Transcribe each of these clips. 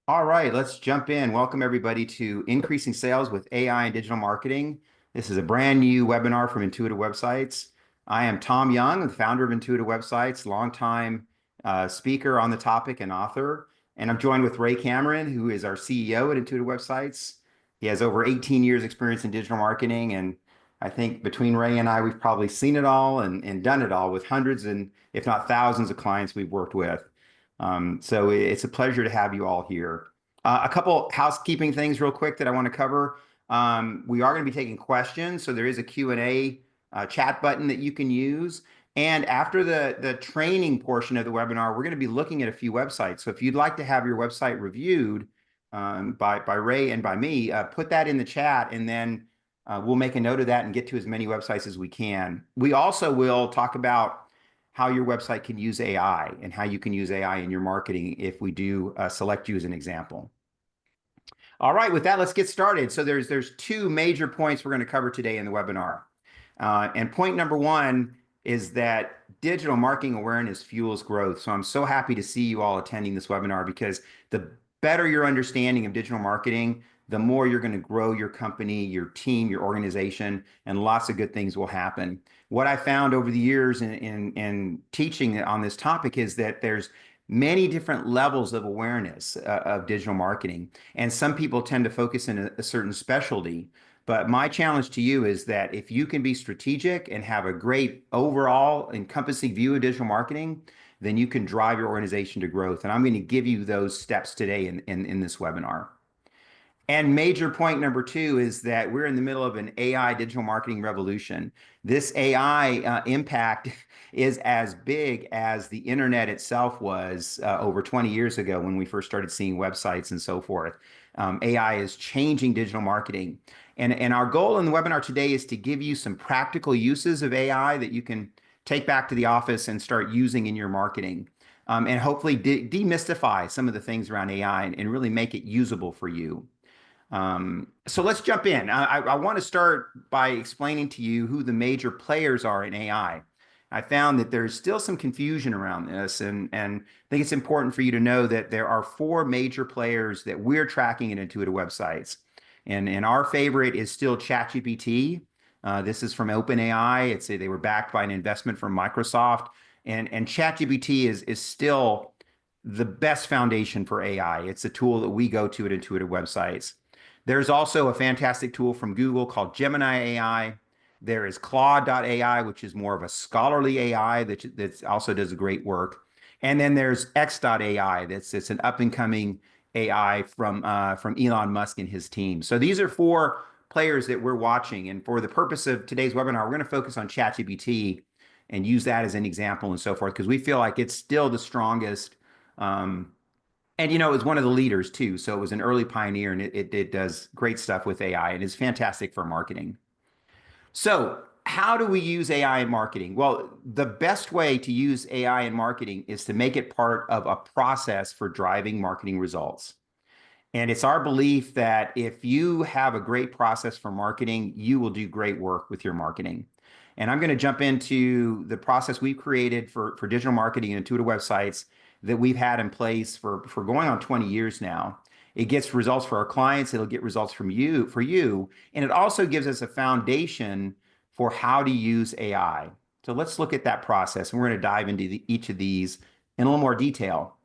All right, let's jump in. Welcome everybody to Increasing Sales with AI and Digital Marketing. This is a brand new webinar from Intuitive Websites. I am Tom Young, the founder of Intuitive Websites, longtime speaker on the topic and author. And I'm joined with Ray Cameron, who is our CEO at Intuitive Websites. He has over 18 years experience in digital marketing. And I think between Ray and I, we've probably seen it all and done it all with hundreds and if not thousands of clients we've worked with. So it's a pleasure to have you all here. A couple housekeeping things real quick that I want to cover. We are going to be taking questions, so there is a Q&A chat button that you can use. And after the training portion of the webinar, we're going to be looking at a few websites. So if you'd like to have your website reviewed by Ray and by me, put that in the chat, and then we'll make a note of that and get to as many websites as we can. We also will talk about how your website can use AI and how you can use AI in your marketing if we do select you as an example. All right, with that, let's get started. So there's two major points we're going to cover today in the webinar. And point number one is that digital marketing awareness fuels growth. So I'm so happy to see you all attending this webinar because the better your understanding of digital marketing, the more you're going to grow your company, your team, your organization, and lots of good things will happen. What I found over the years in teaching on this topic is that there's many different levels of awareness of digital marketing. And some people tend to focus in a certain specialty. But my challenge to you is that if you can be strategic and have a great overall encompassing view of digital marketing, then you can drive your organization to growth. And I'm going to give you those steps today in this webinar. And major point number two is that we're in the middle of an AI digital marketing revolution. This AI impact is as big as the internet itself was over 20 years ago when we first started seeing websites and so forth. AI is changing digital marketing. And our goal in the webinar today is to give you some practical uses of AI that you can take back to the office and start using in your marketing. And hopefully demystify some of the things around AI and really make it usable for you. So let's jump in. I want to start by explaining to you who the major players are in AI. I found that there's still some confusion around this, and I think it's important for you to know that there are four major players that we're tracking in Intuitive Websites. And our favorite is still ChatGPT. This is from OpenAI. They were backed by an investment from Microsoft. And ChatGPT is still the best foundation for AI. It's a tool that we go to at Intuitive Websites. There's also a fantastic tool from Google called Gemini AI. There is Claude.ai, which is more of a scholarly AI that also does great work. And then there's X.ai. It's an up-and-coming AI from Elon Musk and his team. So these are four players that we're watching. And for the purpose of today's webinar, we're going to focus on ChatGPT and use that as an example and so forth, because we feel like it's still the strongest. And, it was one of the leaders too. So it was an early pioneer, and it does great stuff with AI and is fantastic for marketing. So how do we use AI in marketing? Well, the best way to use AI in marketing is to make it part of a process for driving marketing results. And it's our belief that if you have a great process for marketing, you will do great work with your marketing. And I'm going to jump into the process we've created for digital marketing and Intuitive Websites that we've had in place for going on 20 years now. It gets results for our clients. It'll get results for you. And it also gives us a foundation for how to use AI. So let's look at that process. And we're going to dive into each of these in a little more detail.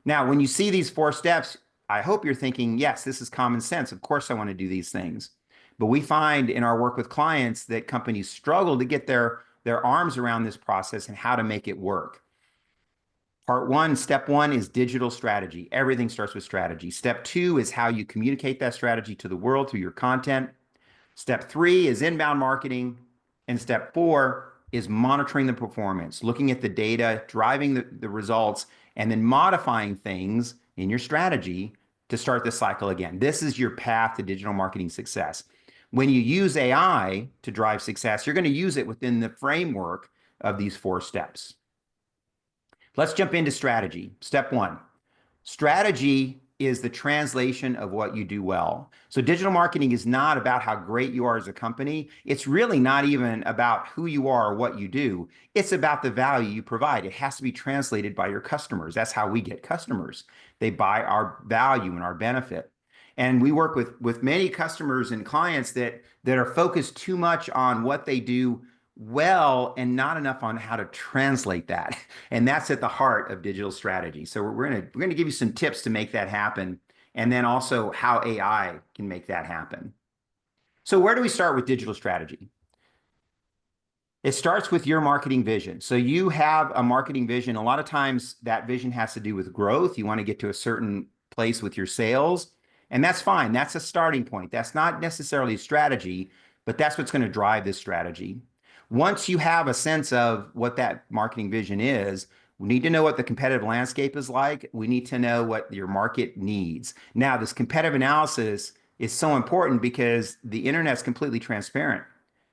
Now, when you see these four steps, I hope you're thinking, yes, this is common sense. Of course, I want to do these things. But we find in our work with clients that companies struggle to get their arms around this process and how to make it work. Step one is digital strategy. Everything starts with strategy. Step two is how you communicate that strategy to the world through your content. Step three is inbound marketing. And step four is monitoring the performance, looking at the data, driving the results, and then modifying things in your strategy to start the cycle again. This is your path to digital marketing success. When you use AI to drive success, you're going to use it within the framework of these four steps. Let's jump into strategy. Step one, strategy is the translation of what you do well. So digital marketing is not about how great you are as a company. It's really not even about who you are or what you do. It's about the value you provide. It has to be translated by your customers. That's how we get customers. They buy our value and our benefit. And we work with many customers and clients that are focused too much on what they do well and not enough on how to translate that. And that's at the heart of digital strategy. So we're gonna give you some tips to make that happen, and then also how AI can make that happen. So where do we start with digital strategy? It starts with your marketing vision. So you have a marketing vision. A lot of times that vision has to do with growth. You want to get to a certain place with your sales, and that's fine. That's a starting point. That's not necessarily a strategy, but that's what's going to drive this strategy. Once you have a sense of what that marketing vision is, we need to know what the competitive landscape is like. We need to know what your market needs. Now, this competitive analysis is so important because the internet's completely transparent.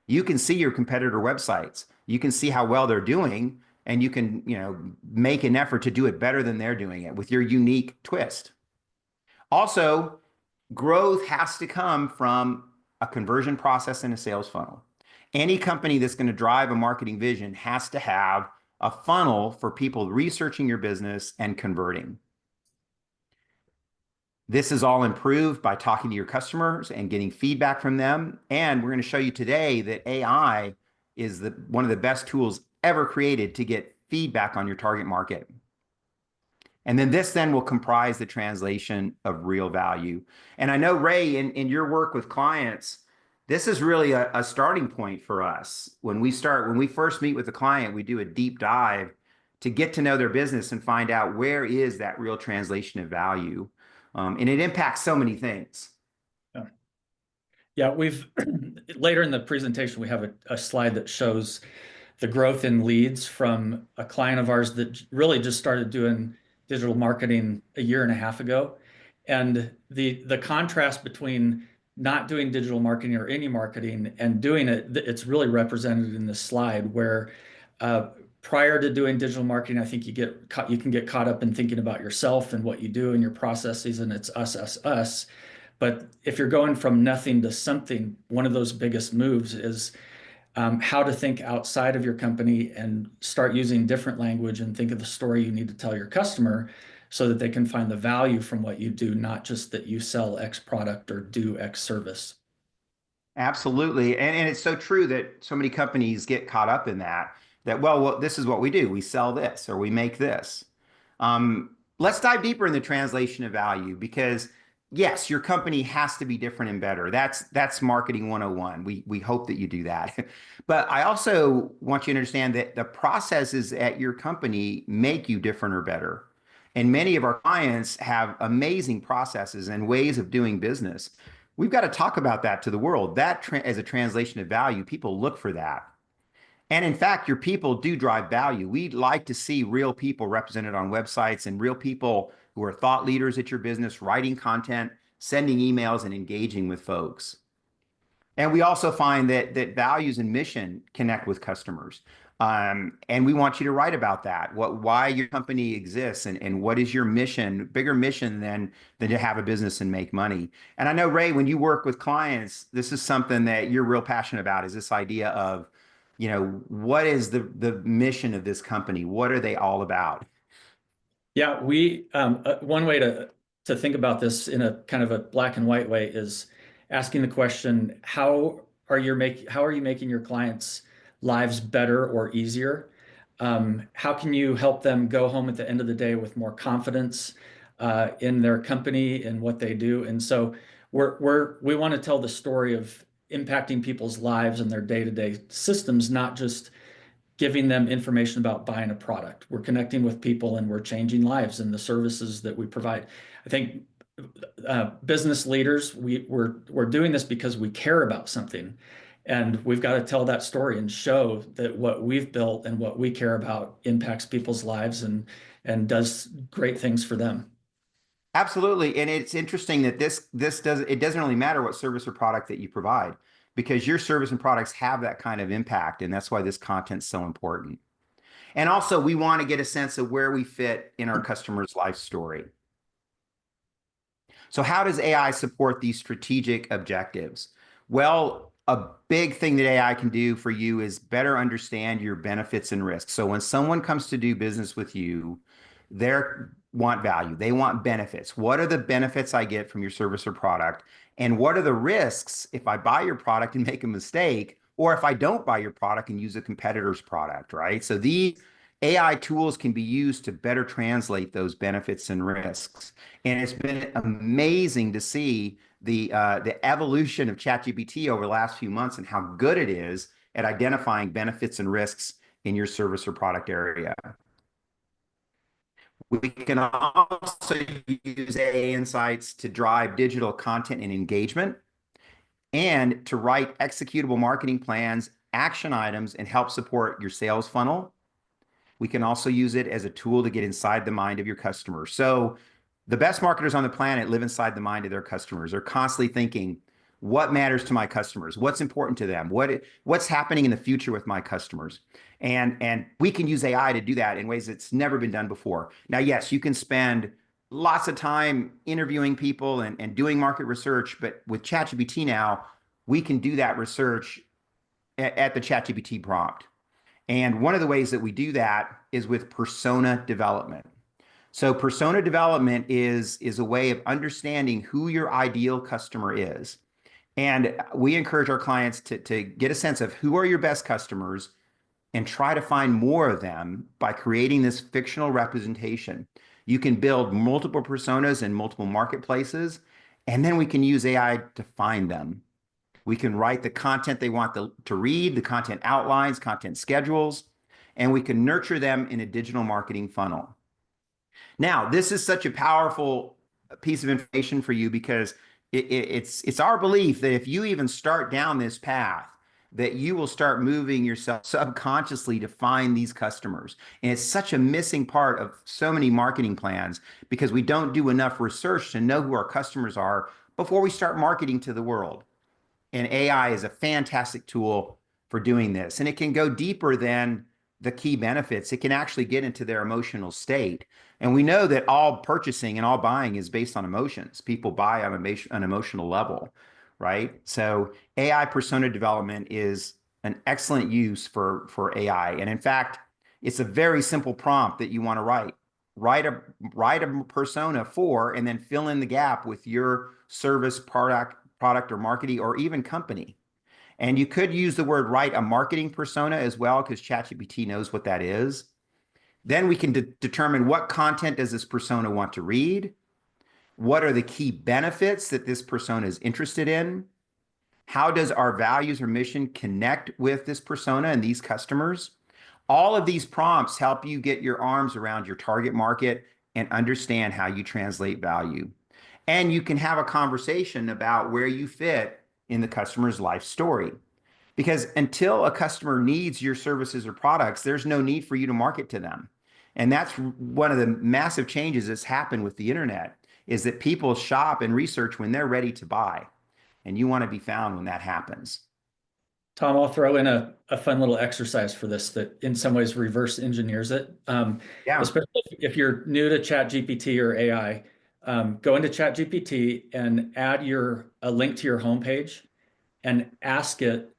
You can see your competitor websites. You can see how well they're doing, and you can, make an effort to do it better than they're doing it with your unique twist. Also, growth has to come from a conversion process and a sales funnel. Any company that's going to drive a marketing vision has to have a funnel for people researching your business and converting. This is all improved by talking to your customers and getting feedback from them. And we're going to show you today that AI is one of the best tools ever created to get feedback on your target market. And then this then will comprise the translation of real value. And I know, Ray, in your work with clients, this is really a starting point for us. When we first meet with a client, we do a deep dive to get to know their business and find out where is that real translation of value. And it impacts so many things. Yeah, yeah, we've later in the presentation, we have a slide that shows the growth in leads from a client of ours that really just started doing digital marketing a year and a half ago. And the contrast between not doing digital marketing or any marketing and doing it, it's really represented in this slide where prior to doing digital marketing, I think you can get caught up in thinking about yourself and what you do and your processes, and it's us, us, us. But if you're going from nothing to something, one of those biggest moves is how to think outside of your company and start using different language and think of the story you need to tell your customer so that they can find the value from what you do, not just that you sell X product or do X service. Absolutely. And it's so true that so many companies get caught up in well, this is what we do. We sell this or we make this. Let's dive deeper in the translation of value because yes, your company has to be different and better. That's marketing 101. We hope that you do that. But I also want you to understand that the processes at your company make you different or better. And many of our clients have amazing processes and ways of doing business. We've got to talk about that to the world. As a translation of value, people look for that. And in fact, your people do drive value. We'd like to see real people represented on websites and real people who are thought leaders at your business, writing content, sending emails, and engaging with folks. And we also find that values and mission connect with customers. And we want you to write about that, why your company exists and what is your mission, bigger mission than to have a business and make money. And I know, Ray, when you work with clients, this is something that you're real passionate about, is this idea of, what is the mission of this company? What are they all about? Yeah, one way to think about this in a kind of a black and white way is asking the question, how are you making your clients' lives better or easier? How can you help them go home at the end of the day with more confidence in their company and what they do? And so we want to tell the story of impacting people's lives and their day-to-day systems, not just giving them information about buying a product. We're connecting with people and we're changing lives and the services that we provide. I think business leaders, we're doing this because we care about something. And we've got to tell that story and show that what we've built and what we care about impacts people's lives and does great things for them. Absolutely. And it's interesting that it doesn't really matter what service or product that you provide because your service and products have that kind of impact. And that's why this content's so important. And also we want to get a sense of where we fit in our customer's life story. So how does AI support these strategic objectives? Well, a big thing that AI can do for you is better understand your benefits and risks. So when someone comes to do business with you, they want value. They want benefits. What are the benefits I get from your service or product? And what are the risks if I buy your product and make a mistake, or if I don't buy your product and use a competitor's product, right? So these AI tools can be used to better translate those benefits and risks. And it's been amazing to see the evolution of ChatGPT over the last few months and how good it is at identifying benefits and risks in your service or product area. We can also use AI insights to drive digital content and engagement and to write executable marketing plans, action items, and help support your sales funnel. We can also use it as a tool to get inside the mind of your customers. So the best marketers on the planet live inside the mind of their customers. They're constantly thinking, what matters to my customers? What's important to them? What's happening in the future with my customers? And we can use AI to do that in ways that's never been done before. Now, yes, you can spend lots of time interviewing people and doing market research, but with ChatGPT now, we can do that research at the ChatGPT prompt. And one of the ways that we do that is with persona development. So persona development is a way of understanding who your ideal customer is. And we encourage our clients to get a sense of who are your best customers and try to find more of them by creating this fictional representation. You can build multiple personas in multiple marketplaces, and then we can use AI to find them. We can write the content they want to read, the content outlines, content schedules, and we can nurture them in a digital marketing funnel. Now, this is such a powerful piece of information for you because it's our belief that if you even start down this path, that you will start moving yourself subconsciously to find these customers. And it's such a missing part of so many marketing plans because we don't do enough research to know who our customers are before we start marketing to the world. And AI is a fantastic tool for doing this. And it can go deeper than the key benefits. It can actually get into their emotional state. And we know that all purchasing and all buying is based on emotions. People buy on an emotional level, right? So AI persona development is an excellent use for AI. And in fact, it's a very simple prompt that you want to write. Write a persona for, and then fill in the gap with your service, product or marketing or even company. And you could use the word write a marketing persona as well, because ChatGPT knows what that is. Then we can determine what content does this persona want to read? What are the key benefits that this persona is interested in? How does our values or mission connect with this persona and these customers? All of these prompts help you get your arms around your target market and understand how you translate value. And you can have a conversation about where you fit in the customer's life story. Because until a customer needs your services or products, there's no need for you to market to them. And that's one of the massive changes that's happened with the internet, is that people shop and research when they're ready to buy. And you want to be found when that happens. Tom, I'll throw in a fun little exercise for this that in some ways reverse engineers it. Yeah. Especially if you're new to ChatGPT or AI, go into ChatGPT and add a link to your homepage and ask it,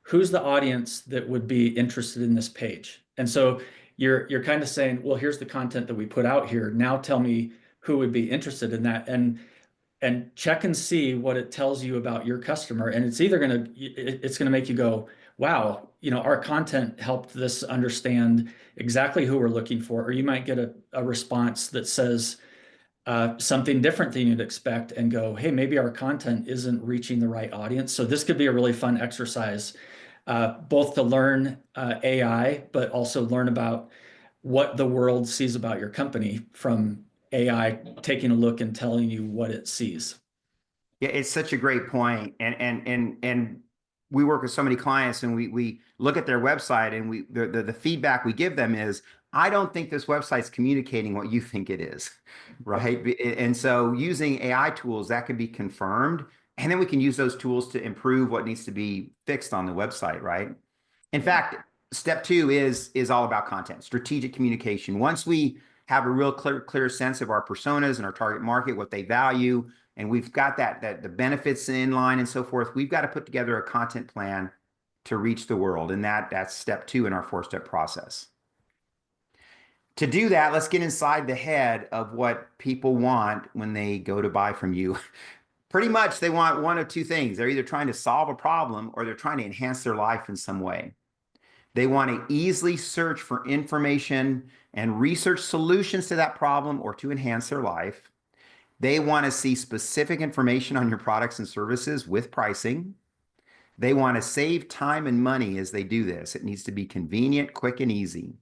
who's the audience that would be interested in this page? And so you're kind of saying, well, here's the content that we put out here. Now tell me who would be interested in that. And check and see what it tells you about your customer. And it's either it's gonna make you go, wow, our content helped this understand exactly who we're looking for. Or you might get a response that says something different than you'd expect and go, hey, maybe our content isn't reaching the right audience. So this could be a really fun exercise, both to learn AI, but also learn about what the world sees about your company from AI taking a look and telling you what it sees. Yeah, it's such a great point. And we work with so many clients and we look at their website and the feedback we give them is, I don't think this website's communicating what you think it is, right? And so using AI tools that can be confirmed, and then we can use those tools to improve what needs to be fixed on the website, right? In fact, step two is all about content, strategic communication. Once we have a real clear sense of our personas and our target market, what they value, and we've got that the benefits in line and so forth. We've got to put together a content plan to reach the world, and that's step two in our four-step process. To do that, let's get inside the head of what people want when they go to buy from you. Pretty much, they want one of two things. They're either trying to solve a problem or they're trying to enhance their life in some way. They want to easily search for information and research solutions to that problem or to enhance their life. They want to see specific information on your products and services with pricing. They want to save time and money as they do this. It needs to be convenient, quick, and easy.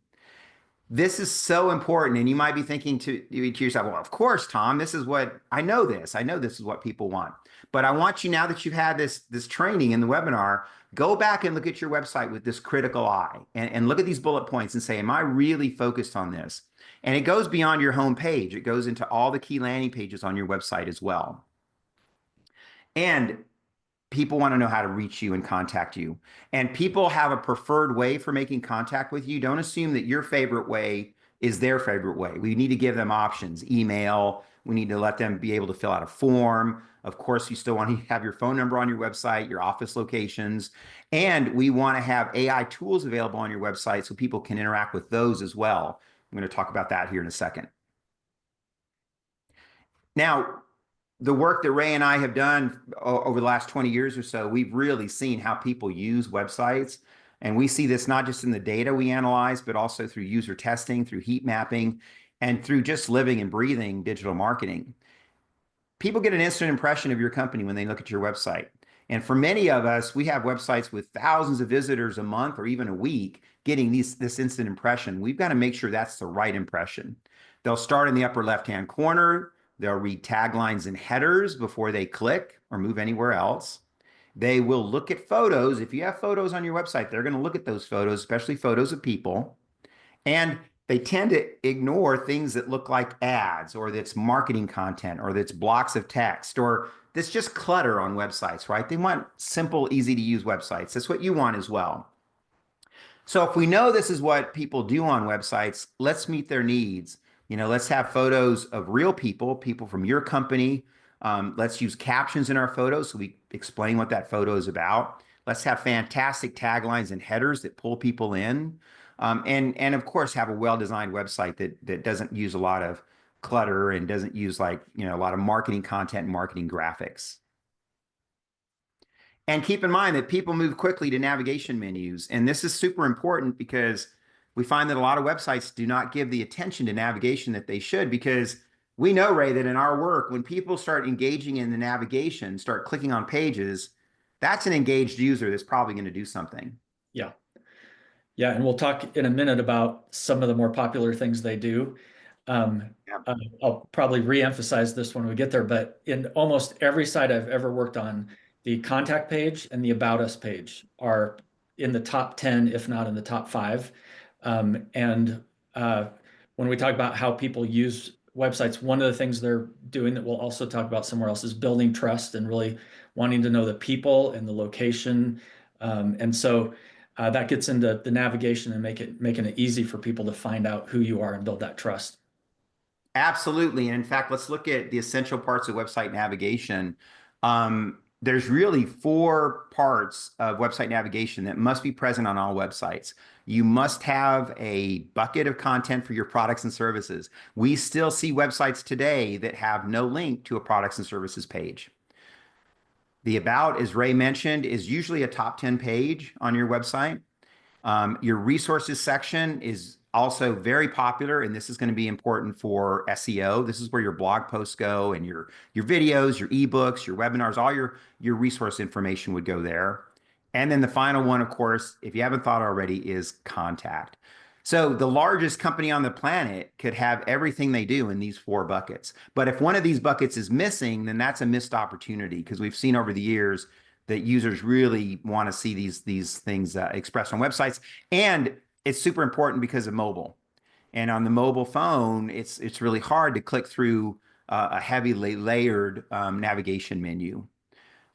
This is so important. And you might be thinking to yourself, well, of course, Tom, this is what I know this. I know this is what people want. But I want you, now that you've had this training in the webinar, go back and look at your website with this critical eye and look at these bullet points and say, am I really focused on this? And it goes beyond your home page. It goes into all the key landing pages on your website as well. And people want to know how to reach you and contact you. And people have a preferred way for making contact with you. Don't assume that your favorite way is their favorite way. We need to give them options, email. We need to let them be able to fill out a form. Of course, you still want to have your phone number on your website, your office locations, and we want to have AI tools available on your website so people can interact with those as well. I'm going to talk about that here in a second. Now, the work that Ray and I have done over the last 20 years or so, we've really seen how people use websites. And we see this not just in the data we analyze, but also through user testing, through heat mapping, and through just living and breathing digital marketing. People get an instant impression of your company when they look at your website. And for many of us, we have websites with thousands of visitors a month or even a week getting this instant impression. We've got to make sure that's the right impression. They'll start in the upper left-hand corner. They'll read taglines and headers before they click or move anywhere else. They will look at photos. If you have photos on your website, they're going to look at those photos, especially photos of people. And they tend to ignore things that look like ads or that's marketing content or that's blocks of text or that's just clutter on websites, right? They want simple, easy to use websites. That's what you want as well. So if we know this is what people do on websites, let's meet their needs. Let's have photos of real people, people from your company. Let's use captions in our photos so we explain what that photo is about. Let's have fantastic taglines and headers that pull people in. And of course, have a well-designed website that doesn't use a lot of clutter and doesn't use a lot of marketing content and marketing graphics. And keep in mind that people move quickly to navigation menus. And this is super important because we find that a lot of websites do not give the attention to navigation that they should, because we know, Ray, that in our work, when people start engaging in the navigation, start clicking on pages, that's an engaged user that's probably going to do something. Yeah. Yeah, and we'll talk in a minute about some of the more popular things they do. I'll probably re-emphasize this when we get there, but in almost every site I've ever worked on, the contact page and the About Us page are in the top 10, if not in the top 5. And when we talk about how people use websites, one of the things they're doing that we'll also talk about somewhere else is building trust and really wanting to know the people and the location. And so that gets into the navigation and making it easy for people to find out who you are and build that trust. Absolutely. And in fact, let's look at the essential parts of website navigation. There's really 4 parts of website navigation that must be present on all websites. You must have a bucket of content for your products and services. We still see websites today that have no link to a products and services page. The About, as Ray mentioned, is usually a top 10 page on your website. Your resources section is also very popular, and this is going to be important for SEO. This is where your blog posts go and your videos, your ebooks, your webinars, all your resource information would go there. And then the final one, of course, if you haven't thought already, is contact. So the largest company on the planet could have everything they do in these 4 buckets. But if one of these buckets is missing, then that's a missed opportunity, because we've seen over the years that users really want to see these things expressed on websites. And it's super important because of mobile. And on the mobile phone, it's really hard to click through a heavily layered navigation menu.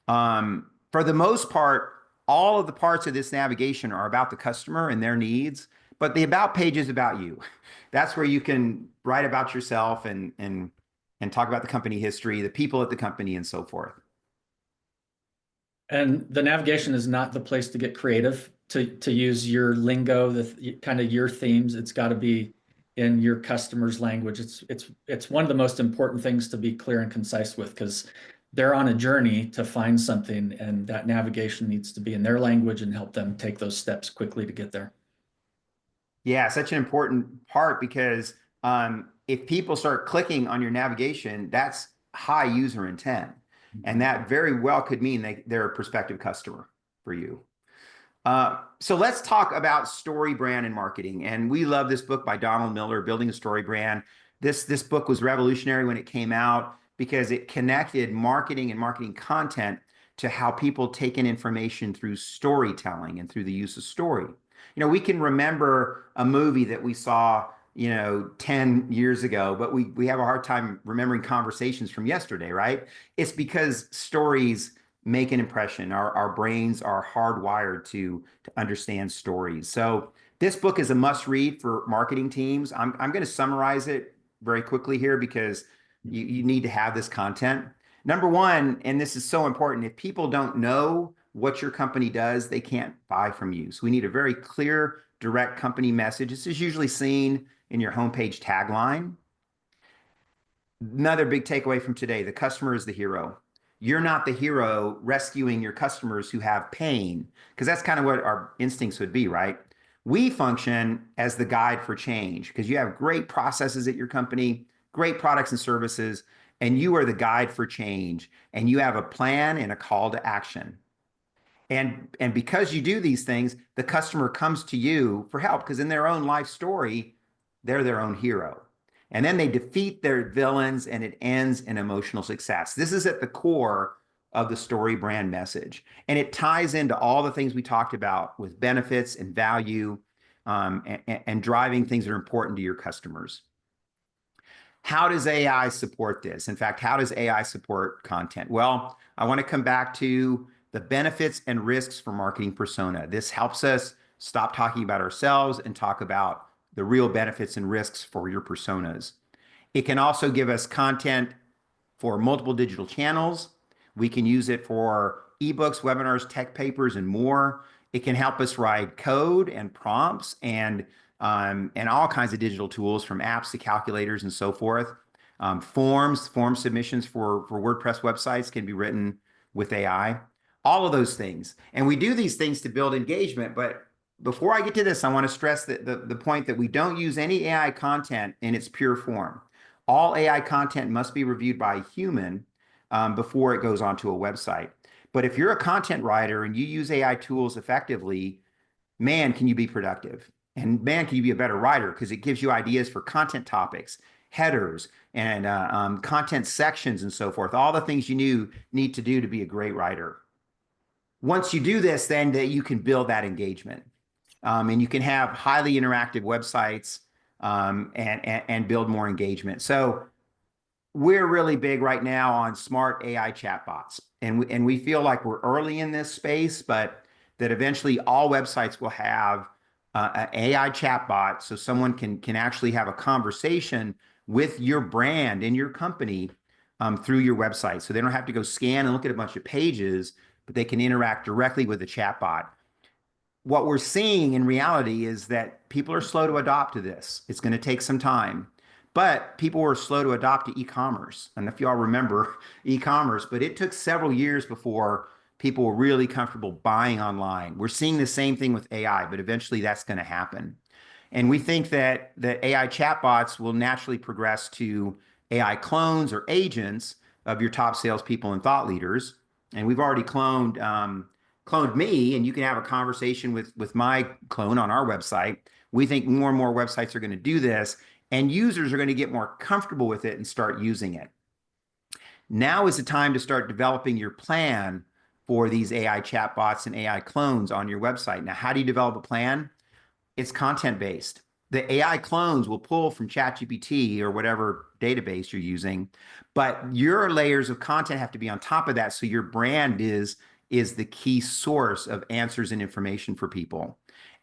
For the most part, all of the parts of this navigation are about the customer and their needs. But the about page is about you. That's where you can write about yourself and talk about the company history, the people at the company, and so forth. And the navigation is not the place to get creative, to use your lingo, the kind of your themes. It's got to be in your customer's language. It's one of the most important things to be clear and concise with, because they're on a journey to find something, and that navigation needs to be in their language and help them take those steps quickly to get there. Yeah, such an important part because if people start clicking on your navigation, that's high user intent. And Mhm. that very well could mean they're a prospective customer for you. So let's talk about story brand and marketing. And we love this book by Donald Miller, Building a Story Brand. This book was revolutionary when it came out because it connected marketing and marketing content to how people take in information through storytelling and through the use of story. We can remember a movie that we saw, 10 years ago, but we have a hard time remembering conversations from yesterday, right? It's because stories make an impression. Our brains are hardwired to understand stories. So this book is a must read for marketing teams. I'm going to summarize it very quickly here because you need to have this content. Number one, and this is so important, if people don't know what your company does, they can't buy from you. So we need a very clear, direct company message. This is usually seen in your homepage tagline. Another big takeaway from today, the customer is the hero. You're not the hero rescuing your customers who have pain, because that's kind of what our instincts would be, right? We function as the guide for change because you have great processes at your company, great products and services, and you are the guide for change. And you have a plan and a call to action. And because you do these things, the customer comes to you for help because in their own life story, they're their own hero. And then they defeat their villains and it ends in emotional success. This is at the core of the story brand message. And it ties into all the things we talked about with benefits and value and driving things that are important to your customers. How does AI support this? In fact, how does AI support content? Well, I want to come back to the benefits and risks for marketing persona. This helps us stop talking about ourselves and talk about the real benefits and risks for your personas. It can also give us content for multiple digital channels. We can use it for ebooks, webinars, tech papers, and more. It can help us write code and prompts and all kinds of digital tools from apps to calculators and so forth. Form submissions for WordPress websites can be written with AI. All of those things. And we do these things to build engagement. But before I get to this, I want to stress the point that we don't use any AI content in its pure form. All AI content must be reviewed by a human before it goes onto a website. But if you're a content writer and you use AI tools effectively, man, can you be productive? And man, can you be a better writer because it gives you ideas for content topics, headers, and content sections and so forth. All the things you need to do to be a great writer. Once you do this, then that you can build that engagement. And you can have highly interactive websites and build more engagement. So we're really big right now on smart AI chatbots. And we feel like we're early in this space, but that eventually all websites will have an AI chatbot so someone can actually have a conversation with your brand and your company through your website. So they don't have to go scan and look at a bunch of pages, but they can interact directly with the chatbot. What we're seeing in reality is that people are slow to adopt to this. It's going to take some time. But people were slow to adopt to e-commerce. And if y'all remember e-commerce, but it took several years before people were really comfortable buying online. We're seeing the same thing with AI, but eventually that's going to happen. And we think that AI chatbots will naturally progress to AI clones or agents of your top salespeople and thought leaders. And we've already cloned me, and you can have a conversation with my clone on our website. We think more and more websites are going to do this, and users are going to get more comfortable with it and start using it. Now is the time to start developing your plan for these AI chatbots and AI clones on your website. Now, how do you develop a plan? It's content based. The AI clones will pull from ChatGPT or whatever database you're using, but your layers of content have to be on top of that. So your brand is the key source of answers and information for people.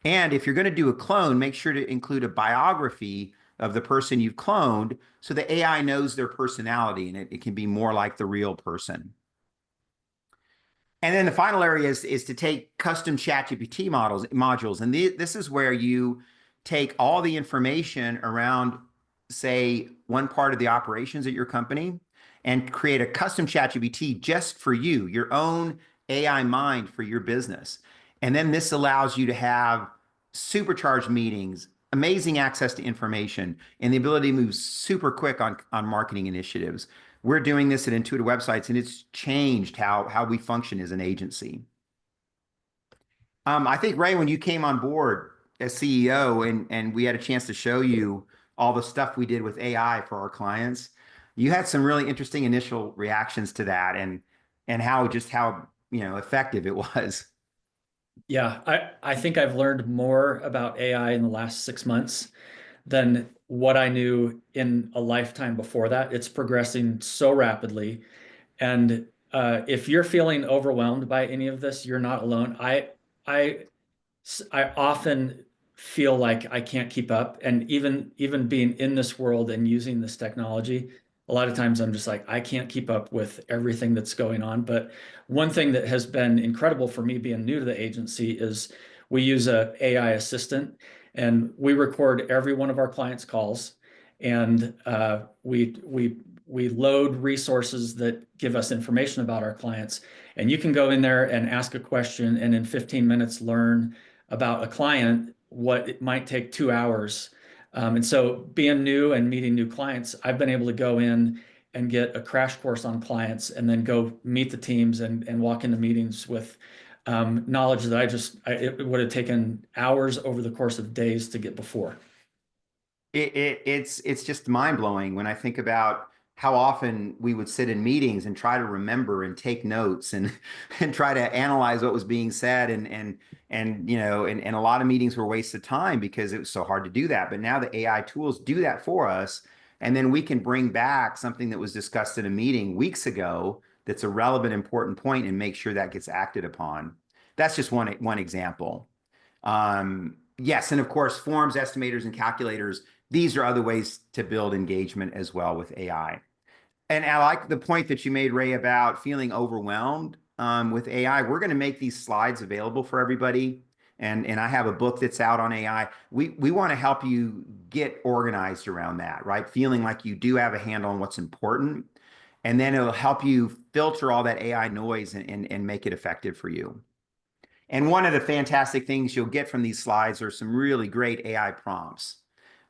And if you're going to do a clone, make sure to include a biography of the person you've cloned so the AI knows their personality and it can be more like the real person. And then the final area is to take custom ChatGPT modules. And this is where you take all the information around, say, one part of the operations at your company and create a custom ChatGPT just for you, your own AI mind for your business. And then this allows you to have supercharged meetings, amazing access to information, and the ability to move super quick on marketing initiatives. We're doing this at Intuitive Websites, and it's changed how we function as an agency. I think, Ray, when you came on board as CEO and we had a chance to show you all the stuff we did with AI for our clients, you had some really interesting initial reactions to that and how effective it was. Yeah, I think I've learned more about AI in the last 6 months than what I knew in a lifetime before that. It's progressing so rapidly. And if you're feeling overwhelmed by any of this, you're not alone. I I often feel like I can't keep up. And even being in this world and using this technology, a lot of times I'm just like, I can't keep up with everything that's going on. But one thing that has been incredible for me being new to the agency is we use a AI assistant and we record every one of our clients' calls and we load resources that give us information about our clients. And you can go in there and ask a question and in 15 minutes learn about a client what it might take 2 hours. And so being new and meeting new clients, I've been able to go in and get a crash course on clients and then go meet the teams and walk into meetings with knowledge that it would have taken hours over the course of days to get before. It's just mind blowing when I think about how often we would sit in meetings and try to remember and take notes and and try to analyze what was being said and a lot of meetings were wasted time because it was so hard to do that. But now the AI tools do that for us, and then we can bring back something that was discussed in a meeting weeks ago that's a relevant, important point and make sure that gets acted upon. That's just one example. Yes, and of course, forms, estimators, and calculators, these are other ways to build engagement as well with AI. And I like the point that you made, Ray, about feeling overwhelmed with AI. We're going to make these slides available for everybody. And I have a book that's out on AI. We want to help you get organized around that, right? Feeling like you do have a handle on what's important. And then it'll help you filter all that AI noise and make it effective for you. And one of the fantastic things you'll get from these slides are some really great AI prompts.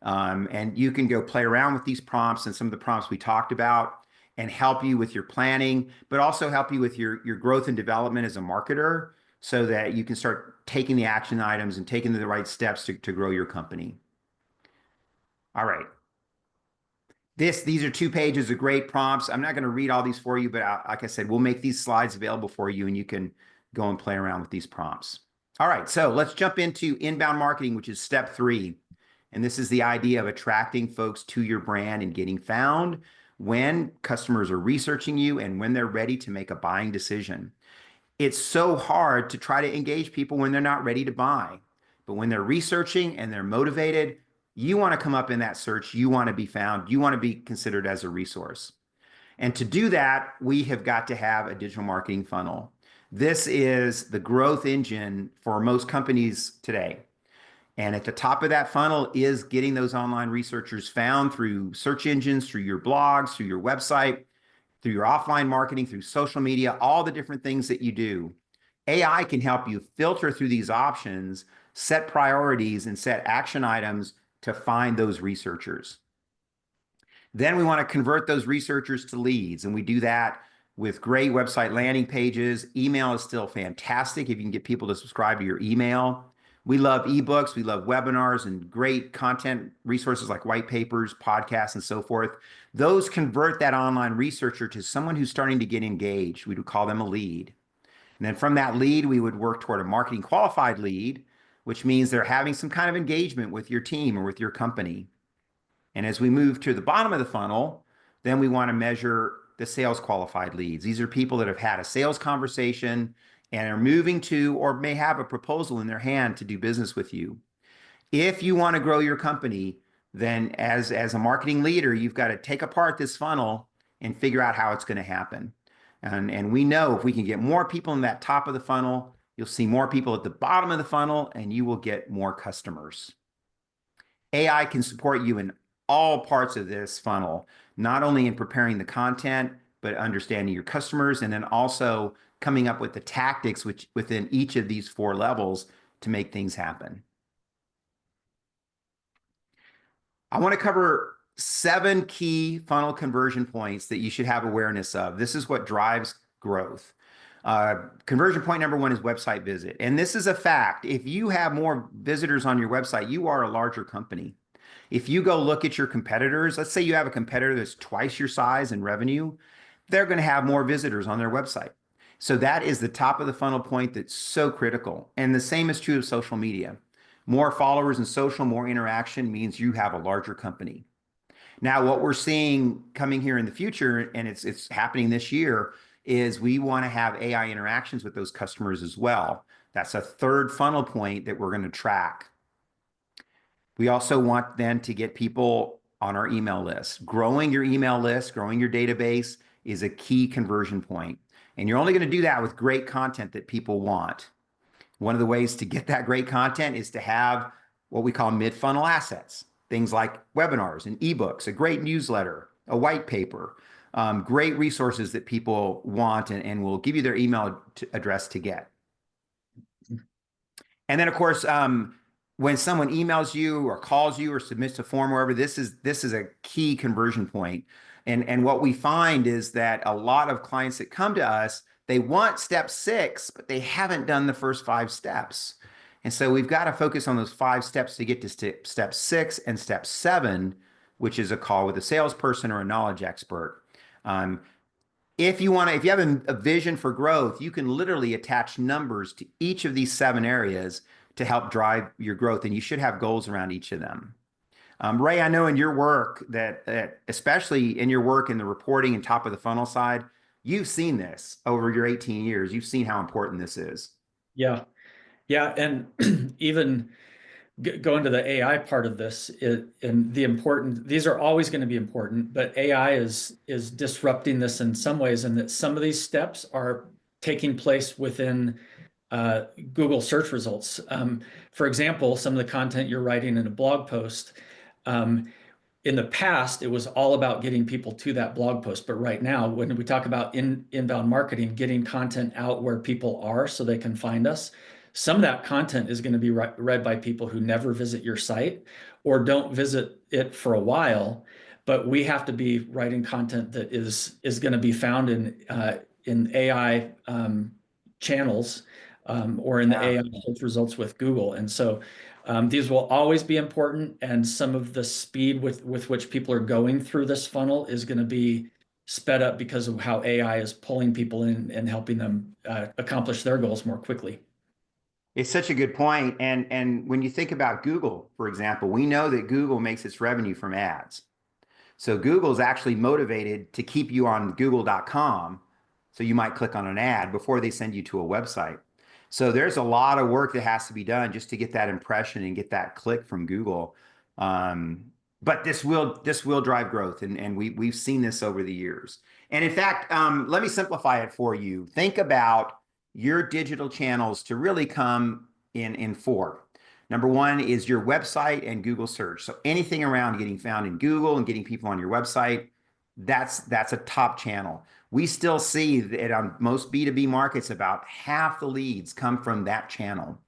And you can go play around with these prompts and some of the prompts we talked about and help you with your planning, but also help you with your growth and development as a marketer so that you can start taking the action items and taking the right steps to grow your company. All right. These are 2 pages of great prompts. I'm not going to read all these for you, but like I said, we'll make these slides available for you and you can go and play around with these prompts. All right, so let's jump into inbound marketing, which is step 3. And this is the idea of attracting folks to your brand and getting found when customers are researching you and when they're ready to make a buying decision. It's so hard to try to engage people when they're not ready to buy. But when they're researching and they're motivated, you want to come up in that search. You want to be found. You want to be considered as a resource. And to do that, we have got to have a digital marketing funnel. This is the growth engine for most companies today. And at the top of that funnel is getting those online researchers found through search engines, through your blogs, through your website, through your offline marketing, through social media, all the different things that you do. AI can help you filter through these options, set priorities, and set action items to find those researchers. Then we want to convert those researchers to leads, and we do that with great website landing pages. Email is still fantastic if you can get people to subscribe to your email. We love ebooks, we love webinars and great content resources like white papers, podcasts, and so forth. Those convert that online researcher to someone who's starting to get engaged. We would call them a lead. And then from that lead, we would work toward a marketing qualified lead, which means they're having some kind of engagement with your team or with your company. And as we move to the bottom of the funnel, then we want to measure the sales qualified leads. These are people that have had a sales conversation and are moving to or may have a proposal in their hand to do business with you. If you want to grow your company, then as a marketing leader, you've got to take apart this funnel and figure out how it's going to happen. And we know if we can get more people in that top of the funnel, you'll see more people at the bottom of the funnel, and you will get more customers. AI can support you in all parts of this funnel, not only in preparing the content, but understanding your customers, and then also coming up with the tactics which within each of these four levels to make things happen. I want to cover 7 key funnel conversion points that you should have awareness of. This is what drives growth. Conversion point number 1 is website visit. And this is a fact. If you have more visitors on your website, you are a larger company. If you go look at your competitors, let's say you have a competitor that's twice your size in revenue, they're going to have more visitors on their website. So that is the top of the funnel point that's so critical. And the same is true of social media. More followers in social, more interaction means you have a larger company. Now, what we're seeing coming here in the future, and it's happening this year, is we want to have AI interactions with those customers as well. That's a third funnel point that we're going to track. We also want then to get people on our email list. Growing your email list, growing your database is a key conversion point. And you're only going to do that with great content that people want. One of the ways to get that great content is to have what we call mid-funnel assets, things like webinars and ebooks, a great newsletter, a white paper, great resources that people want and will give you their email address to get. And then, of course, when someone emails you or calls you or submits a form, wherever, this is a key conversion point. And what we find is that a lot of clients that come to us, they want step 6, but they haven't done the first 5 steps. And so we've got to focus on those 5 steps to get to step 6 and step 7, which is a call with a salesperson or a knowledge expert. If you have a vision for growth, you can literally attach numbers to each of these 7 areas to help drive your growth, and you should have goals around each of them. Ray, I know in your work that especially in your work in the reporting and top of the funnel side, you've seen this over your 18 years. You've seen how important this is. Yeah. Yeah. And even going to the AI part of this, and these are always going to be important, but AI is disrupting this in some ways, and that some of these steps are taking place within Google search results. For example, some of the content you're writing in a blog post, in the past, it was all about getting people to that blog post. But right now, when we talk about inbound marketing, getting content out where people are so they can find us, some of that content is going to be read by people who never visit your site or don't visit it for a while. But we have to be writing content that is going to be found in AI channels or in the AI search results with Google. And so these will always be important. And some of the speed with which people are going through this funnel is going to be sped up because of how AI is pulling people in and helping them accomplish their goals more quickly. It's such a good point. And when you think about Google, for example, we know that Google makes its revenue from ads. So Google is actually motivated to keep you on google.com. So you might click on an ad before they send you to a website. So there's a lot of work that has to be done just to get that impression and get that click from Google. But this will drive growth, and we've seen this over the years. And in fact, let me simplify it for you. Think about your digital channels to really come in 4. Number 1 is your website and Google search. So anything around getting found in Google and getting people on your website, that's a top channel. We still see that on most B2B markets, about half the leads come from that channel.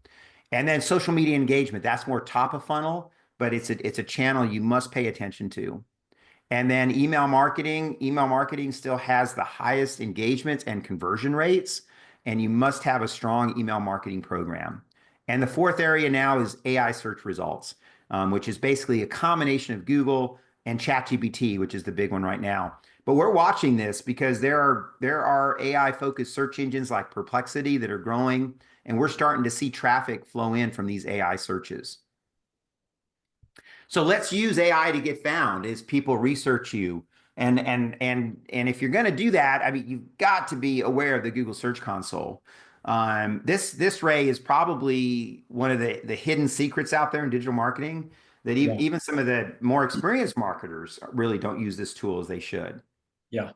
And then social media engagement, that's more top of funnel, but it's a channel you must pay attention to. And then email marketing still has the highest engagements and conversion rates, and you must have a strong email marketing program. And the 4th area now is AI search results, which is basically a combination of Google and ChatGPT, which is the big one right now. But we're watching this because there are AI-focused search engines like Perplexity that are growing, and we're starting to see traffic flow in from these AI searches. So let's use AI to get found as people research you. And if you're going to do that, I mean, you've got to be aware of the Google Search Console. This Ray is probably one of the hidden secrets out there in digital marketing that Yeah. even some of the more experienced marketers really don't use this tool as they should. Yeah.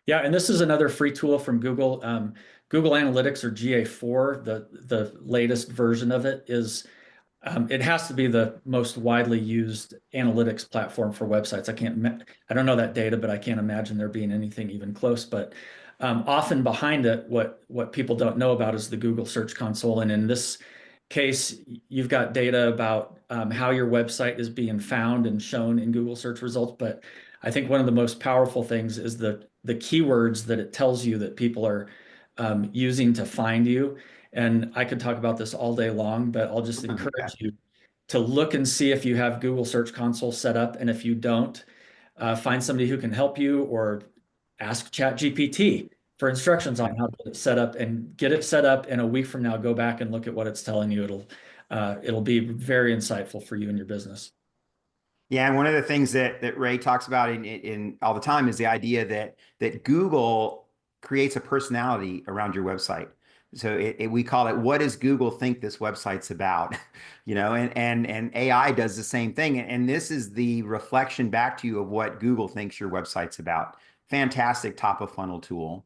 Yeah, and this is another free tool from Google. Google Analytics or GA4, the latest version of it is it has to be the most widely used analytics platform for websites. I don't know that data, but I can't imagine there being anything even close. But often behind it, what people don't know about is the Google Search Console. And in this case, you've got data about how your website is being found and shown in Google search results. But I think one of the most powerful things is the keywords that it tells you that people are using to find you. And I could talk about this all day long, but I'll just Okay. encourage you to look and see if you have Google Search Console set up. And if you don't, find somebody who can help you or ask ChatGPT for instructions on how to get it set up and get it set up. And a week from now, go back and look at what it's telling you. It'll be very insightful for you and your business. Yeah, and one of the things that Ray talks about in all the time is the idea that Google creates a personality around your website. So we call it, what does Google think this website's about? You know, and AI does the same thing. And this is the reflection back to you of what Google thinks your website's about. Fantastic top of funnel tool.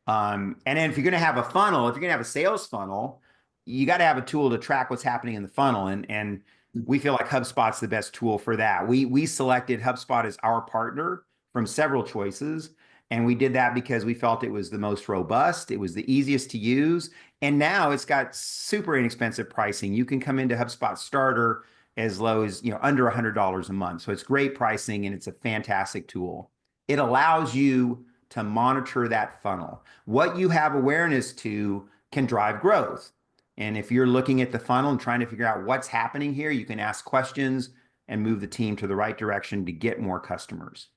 And then if you're going to have a funnel, if you're going to have a sales funnel, you got to have a tool to track what's happening in the funnel. And we feel like HubSpot's the best tool for that. We selected HubSpot as our partner from several choices. And we did that because we felt it was the most robust, it was the easiest to use. And now it's got super inexpensive pricing. You can come into HubSpot Starter as low as, under $100 a month. So it's great pricing and it's a fantastic tool. It allows you to monitor that funnel. What you have awareness to can drive growth. And if you're looking at the funnel and trying to figure out what's happening here, you can ask questions and move the team to the right direction to get more customers.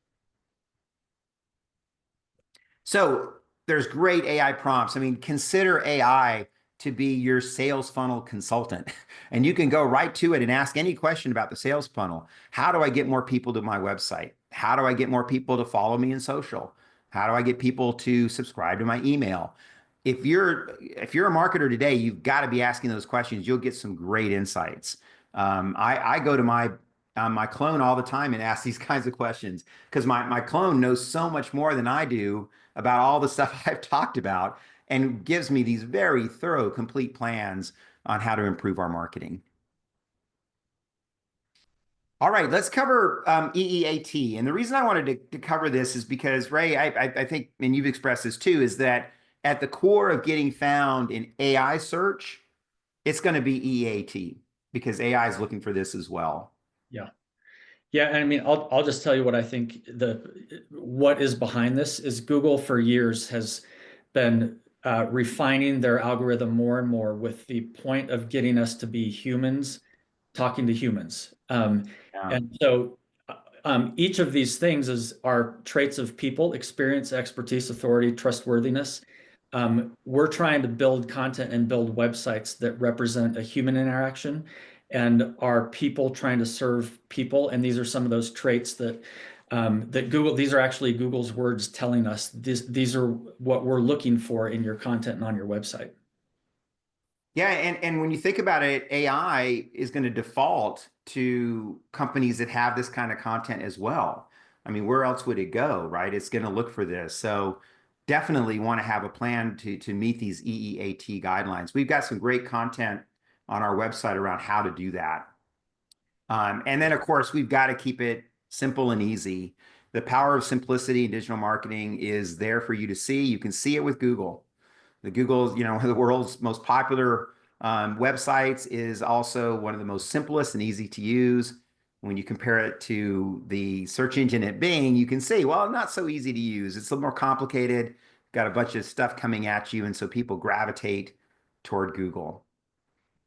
So there's great AI prompts. I mean, consider AI to be your sales funnel consultant. And you can go right to it and ask any question about the sales funnel. How do I get more people to my website? How do I get more people to follow me in social? How do I get people to subscribe to my email? If you're a marketer today, you've got to be asking those questions. You'll get some great insights. I go to my clone all the time and ask these kinds of questions because my clone knows so much more than I do about all the stuff I've talked about and gives me these very thorough, complete plans on how to improve our marketing. All right, let's cover EEAT. And the reason I wanted to cover this is because, Ray, I think, and you've expressed this too, is that at the core of getting found in AI search, it's going to be EEAT because AI is looking for this as well. Yeah. Yeah, and I mean, I'll just tell you what I think what is behind this is Google for years has been refining their algorithm more and more with the point of getting us to be humans talking to humans. Yeah. And so each of these things are traits of people: experience, expertise, authority, trustworthiness. We're trying to build content and build websites that represent a human interaction and are people trying to serve people. And these are some of those traits that Google, these are actually Google's words telling us these are what we're looking for in your content and on your website. Yeah, and when you think about it, AI is going to default to companies that have this kind of content as well. I mean, where else would it go, right? It's going to look for this. So definitely want to have a plan to meet these EEAT guidelines. We've got some great content on our website around how to do that. And then, of course, we've got to keep it simple and easy. The power of simplicity in digital marketing is there for you to see. You can see it with Google. The Google's, one of the world's most popular websites is also one of the most simplest and easy to use. When you compare it to the search engine at Bing, you can see, well, not so easy to use. It's a little more complicated, got a bunch of stuff coming at you, and so people gravitate toward Google.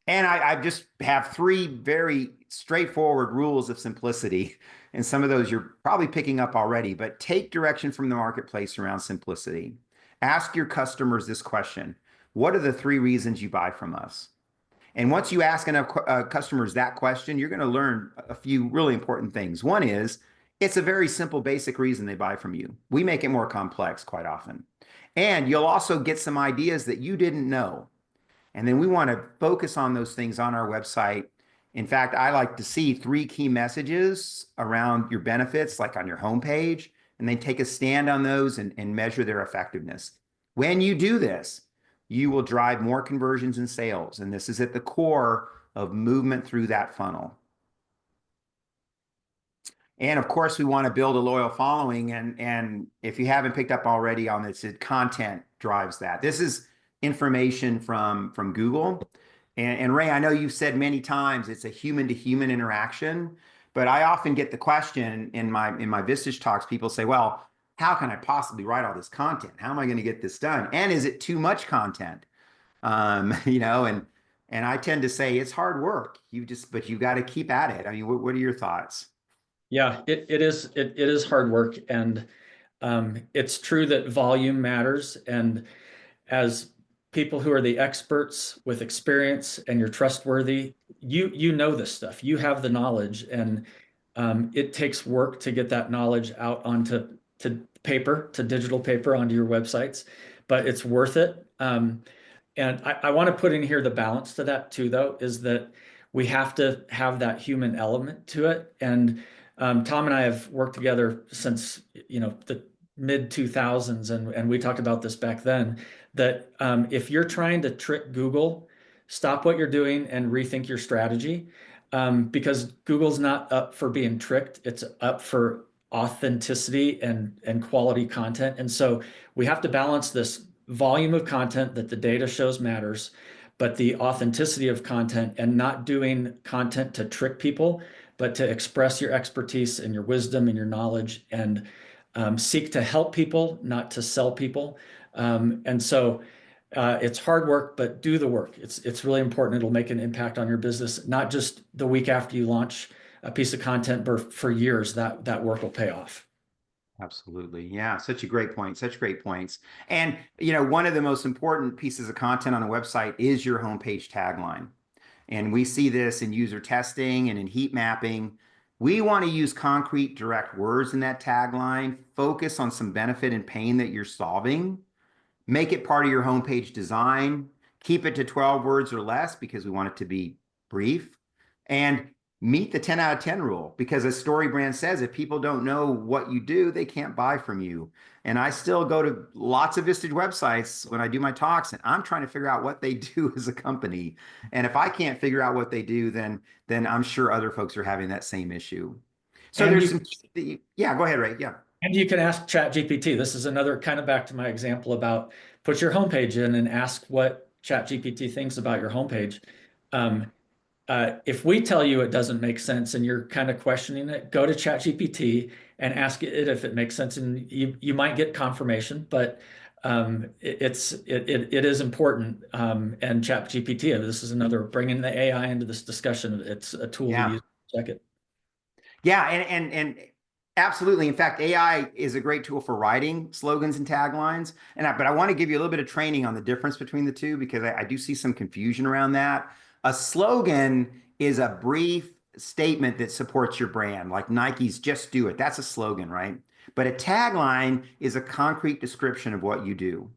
And I just have three very straightforward rules of simplicity. And some of those you're probably picking up already, but take direction from the marketplace around simplicity. Ask your customers this question. What are the three reasons you buy from us? And once you ask enough customers that question, you're going to learn a few really important things. One is it's a very simple, basic reason they buy from you. We make it more complex quite often. And you'll also get some ideas that you didn't know. And then we want to focus on those things on our website. In fact, I like to see three key messages around your benefits, like on your homepage, and then take a stand on those and measure their effectiveness. When you do this, you will drive more conversions and sales. And this is at the core of movement through that funnel. And of course, we want to build a loyal following. And if you haven't picked up already on this, content drives that. This is information from Google. And Ray, I know you've said many times it's a human to human interaction, but I often get the question in my Vistage talks, people say, well, how can I possibly write all this content? How am I going to get this done? And is it too much content? And I tend to say it's hard work. But you got to keep at it. I mean, what are your thoughts? Yeah, it is hard work, and it's true that volume matters. And as people who are the experts with experience and you're trustworthy, you know this stuff. You have the knowledge, and it takes work to get that knowledge out onto to paper, to digital paper, onto your websites, but it's worth it. And I want to put in here the balance to that too, though, is that we have to have that human element to it. And Tom and I have worked together since, the mid 2000s, and we talked about this back then, that if you're trying to trick Google, stop what you're doing and rethink your strategy, because Google's not up for being tricked. It's up for authenticity and quality content. And so we have to balance this volume of content that the data shows matters, but the authenticity of content, and not doing content to trick people, but to express your expertise and your wisdom and your knowledge, and seek to help people, not to sell people. And so it's hard work, but do the work. It's really important. It'll make an impact on your business, not just the week after you launch a piece of content, but for years. That work will pay off. Absolutely. Yeah, such a great point. Such great points. And one of the most important pieces of content on a website is your homepage tagline. And we see this in user testing and in heat mapping. We want to use concrete, direct words in that tagline, focus on some benefit and pain that you're solving. Make it part of your homepage design. Keep it to 12 words or less because we want it to be brief. And meet the 10 out of 10 rule, because as StoryBrand says, if people don't know what you do, they can't buy from you. And I still go to lots of Vistage websites when I do my talks, and I'm trying to figure out what they do as a company. And if I can't figure out what they do, then I'm sure other folks are having that same issue. So And there's you some, yeah, go ahead, Ray. Yeah. and you can ask ChatGPT. This is another kind of back to my example about put your homepage in and ask what ChatGPT thinks about your homepage. Um, if we tell you it doesn't make sense and you're kind of questioning it, go to ChatGPT and ask it if it makes sense, and you might get confirmation, but it is important. And ChatGPT, this is another bringing the AI into this discussion. It's a tool to Yeah. use to check it. Yeah, and absolutely. In fact, AI is a great tool for writing slogans and taglines. But I want to give you a little bit of training on the difference between the two, because I do see some confusion around that. A slogan is a brief statement that supports your brand, like Nike's "Just Do It." That's a slogan, right? But a tagline is a concrete description of what you do.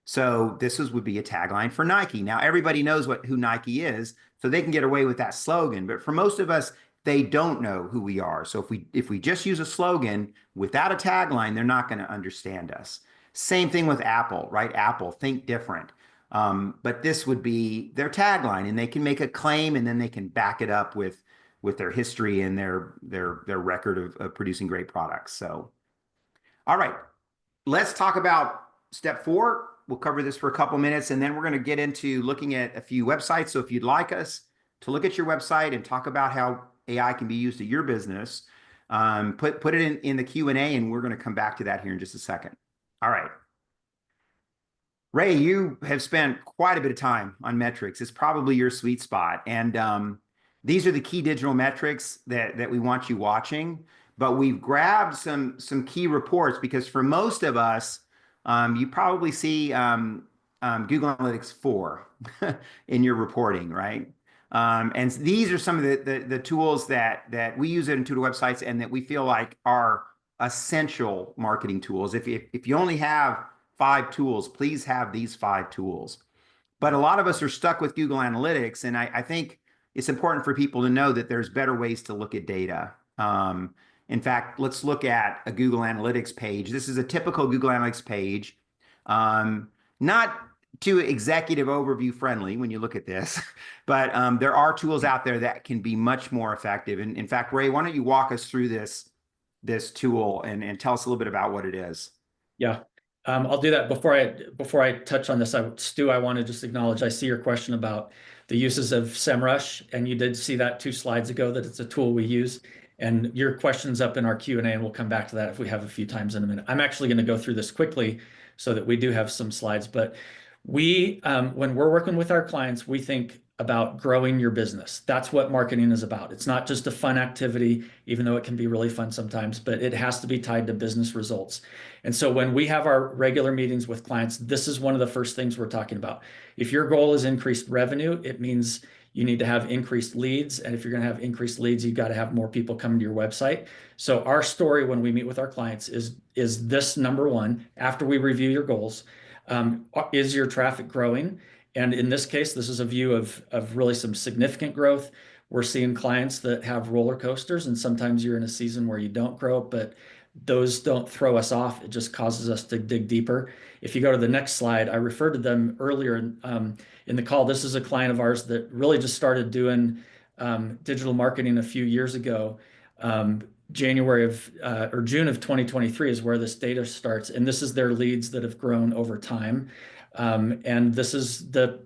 So would be a tagline for Nike. Now everybody knows who Nike is, so they can get away with that slogan. But for most of us, they don't know who we are. So if we just use a slogan without a tagline, they're not going to understand us. Same thing with Apple, right? Apple, think different. But this would be their tagline, and they can make a claim, and then they can back it up with their history and their record of producing great products. So, all right, let's talk about step 4. We'll cover this for a couple minutes, and then we're going to get into looking at a few websites. So if you'd like us to look at your website and talk about how AI can be used at your business, put it in the Q&A, and we're going to come back to that here in just a second. All right. Ray, you have spent quite a bit of time on metrics. It's probably your sweet spot. And these are the key digital metrics that we want you watching. But we've grabbed some key reports, because for most of us, you probably see Google Analytics 4 in your reporting, right? And these are some of the tools that we use at Intuitive Websites and that we feel like are essential marketing tools. If you only have 5 tools, please have these 5 tools. But a lot of us are stuck with Google Analytics, and I think it's important for people to know that there's better ways to look at data. In fact, let's look at a Google Analytics page. This is a typical Google Analytics page. Not too executive overview friendly when you look at this, but there are tools out there that can be much more effective. And in fact, Ray, why don't you walk us through this tool and tell us a little bit about what it is? Yeah. I'll do that before I touch on this. Stu, I want to just acknowledge, I see your question about the uses of SEMrush, and you did see that 2 slides ago that it's a tool we use. And your question's up in our Q&A, and we'll come back to that if we have a few times in a minute. I'm actually going to go through this quickly so that we do have some slides. But when we're working with our clients, we think about growing your business. That's what marketing is about. It's not just a fun activity, even though it can be really fun sometimes, but it has to be tied to business results. And so when we have our regular meetings with clients, this is one of the first things we're talking about. If your goal is increased revenue, it means you need to have increased leads. And if you're going to have increased leads, you've got to have more people coming to your website. So our story when we meet with our clients is this: number one, after we review your goals, is your traffic growing? And in this case, this is a view of really some significant growth. We're seeing clients that have roller coasters, and sometimes you're in a season where you don't grow, but those don't throw us off. It just causes us to dig deeper. If you go to the next slide, I referred to them earlier in the call. This is a client of ours that really just started doing digital marketing a few years ago. January of or June of 2023 is where this data starts, and this is their leads that have grown over time. And this is the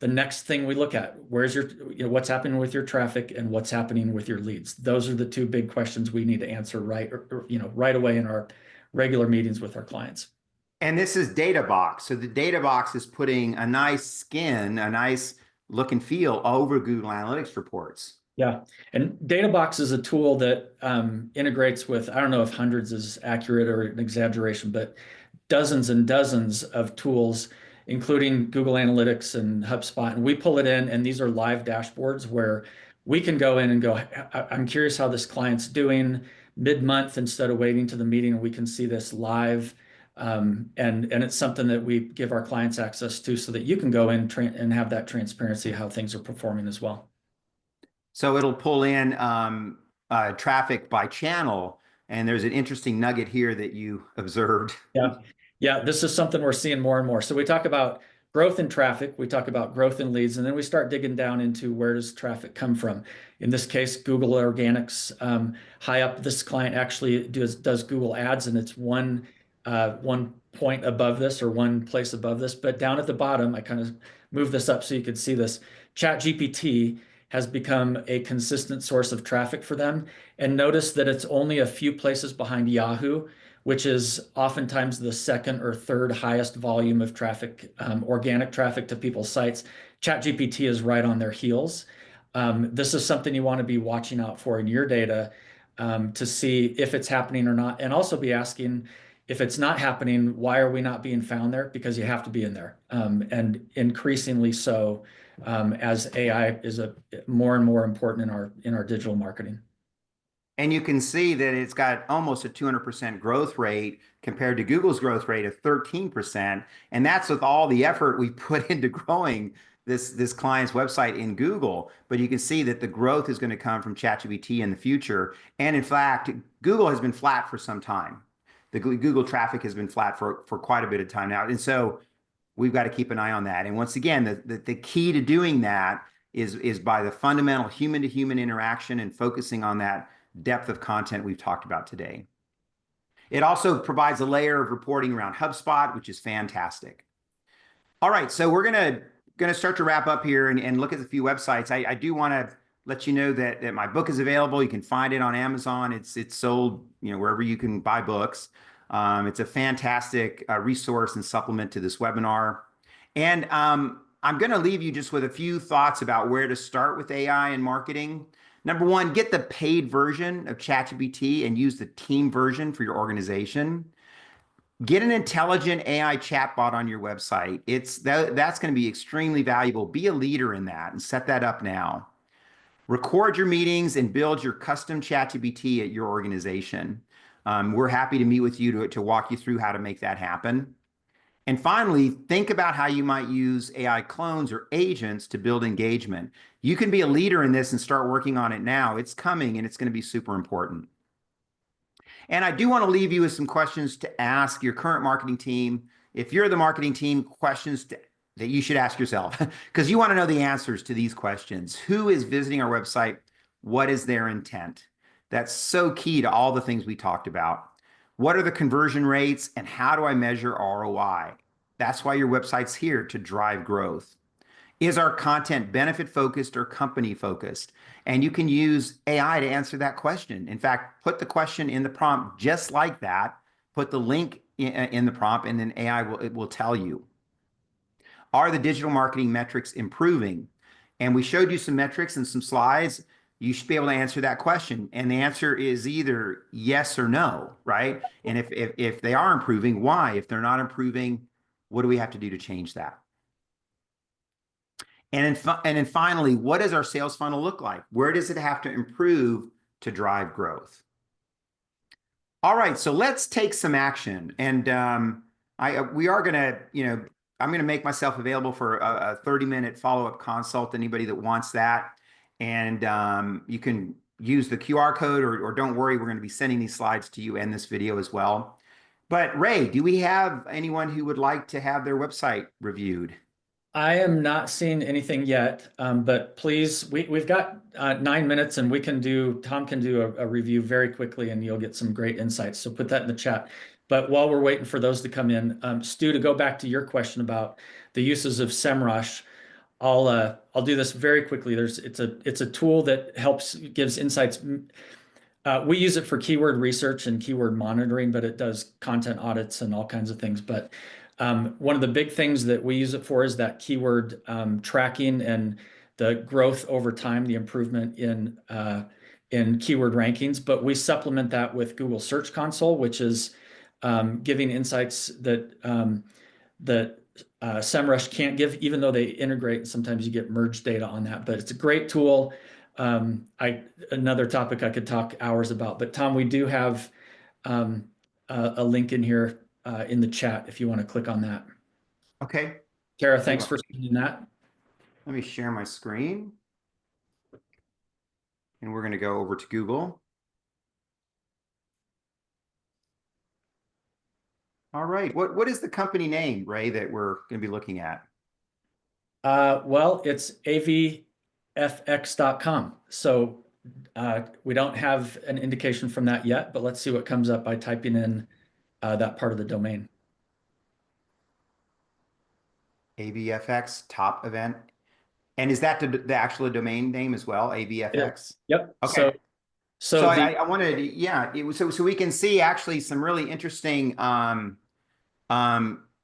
next thing we look at. Where's your, what's happening with your traffic and what's happening with your leads? Those are the two big questions we need to answer right away in our regular meetings with our clients. And this is data box. So the data box is putting a nice skin, a nice look and feel over Google Analytics reports. Yeah. And DataBox is a tool that integrates with, I don't know if hundreds is accurate or an exaggeration, but dozens and dozens of tools, including Google Analytics and HubSpot. And we pull it in, and these are live dashboards where we can go in and go, I'm curious how this client's doing mid-month instead of waiting to the meeting. And we can see this live. And it's something that we give our clients access to so that you can go in and have that transparency, how things are performing as well. So it'll pull in traffic by channel. And there's an interesting nugget here that you observed. Yeah. Yeah. This is something we're seeing more and more. So we talk about growth in traffic, we talk about growth in leads, and then we start digging down into where does traffic come from. In this case, Google Organics. High up, this client actually does Google Ads, and it's one point above this or one place above this. But down at the bottom, I kind of move this up so you could see this. ChatGPT has become a consistent source of traffic for them. And notice that it's only a few places behind Yahoo, which is oftentimes the second or third highest volume of traffic, organic traffic to people's sites. ChatGPT is right on their heels. This is something you want to be watching out for in your data to see if it's happening or not, and also be asking, if it's not happening, why are we not being found there? Because you have to be in there, and increasingly so as AI is more and more important in our digital marketing. And you can see that it's got almost a 200% growth rate compared to Google's growth rate of 13%. And that's with all the effort we put into growing this client's website in Google. But you can see that the growth is going to come from ChatGPT in the future. And in fact, Google has been flat for some time. The Google traffic has been flat for quite a bit of time now. And so we've got to keep an eye on that. And once again, the key to doing that is by the fundamental human-to-human interaction and focusing on that depth of content we've talked about today. It also provides a layer of reporting around HubSpot, which is fantastic. All right, so we're gonna start to wrap up here and look at a few websites. I do want to let you know that my book is available. You can find it on Amazon. It's sold, wherever you can buy books. It's a fantastic resource and supplement to this webinar. And I'm going to leave you just with a few thoughts about where to start with AI and marketing. Number one, get the paid version of ChatGPT and use the team version for your organization. Get an intelligent AI chatbot on your website. That's going to be extremely valuable. Be a leader in that and set that up now. Record your meetings and build your custom ChatGPT at your organization. We're happy to meet with you to walk you through how to make that happen. And finally, think about how you might use AI clones or agents to build engagement. You can be a leader in this and start working on it now. It's coming and it's going to be super important. And I do want to leave you with some questions to ask your current marketing team. If you're the marketing team, that you should ask yourself, because you want to know the answers to these questions. Who is visiting our website? What is their intent? That's so key to all the things we talked about. What are the conversion rates and how do I measure ROI? That's why your website's here, to drive growth. Is our content benefit focused or company focused? And you can use AI to answer that question. In fact, put the question in the prompt just like that, put the link in the prompt, and then AI will tell you. Are the digital marketing metrics improving? And we showed you some metrics and some slides. You should be able to answer that question. And the answer is either yes or no, right? And if they are improving, why? If they're not improving, what do we have to do to change that? And then finally, what does our sales funnel look like? Where does it have to improve to drive growth? All right, so let's take some action. And we are gonna, I'm gonna make myself available for a 30-minute follow-up consult. Anybody that wants that, and you can use the QR code, or don't worry, we're going to be sending these slides to you and this video as well. But Ray, do we have anyone who would like to have their website reviewed? I am not seeing anything yet, but please, we've got 9 minutes and Tom can do a review very quickly and you'll get some great insights. So put that in the chat. But while we're waiting for those to come in, Stu, to go back to your question about the uses of SEMrush, I'll do this very quickly. It's a tool that gives insights. We use it for keyword research and keyword monitoring, but it does content audits and all kinds of things. But one of the big things that we use it for is that keyword tracking and the growth over time, the improvement in keyword rankings. But we supplement that with Google Search Console, which is giving insights that SEMrush can't give, even though they integrate. And sometimes you get merged data on that. But it's a great tool. Another topic I could talk hours about. But Tom, we do have a link in here in the chat if you want to click on that. Okay. Tara, You thanks are. for sending that. Let me share my screen. And we're going to go over to Google. All right. What is the company name, Ray, that we're going to be looking at? Well, it's avfx.com. So we don't have an indication from that yet, but let's see what comes up by typing in that part of the domain. AVFX top event. And is that the actual domain name as well? AVFX? Yep. Okay. So So the I wanted, yeah, so we can see actually some really interesting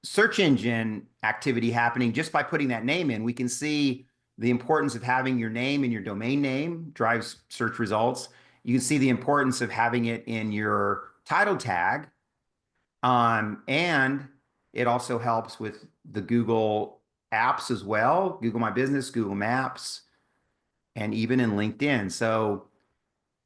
search engine activity happening just by putting that name in. We can see the importance of having your name and your domain name drives search results. You can see the importance of having it in your title tag. And it also helps with the Google apps as well, Google My Business, Google Maps, and even in LinkedIn. So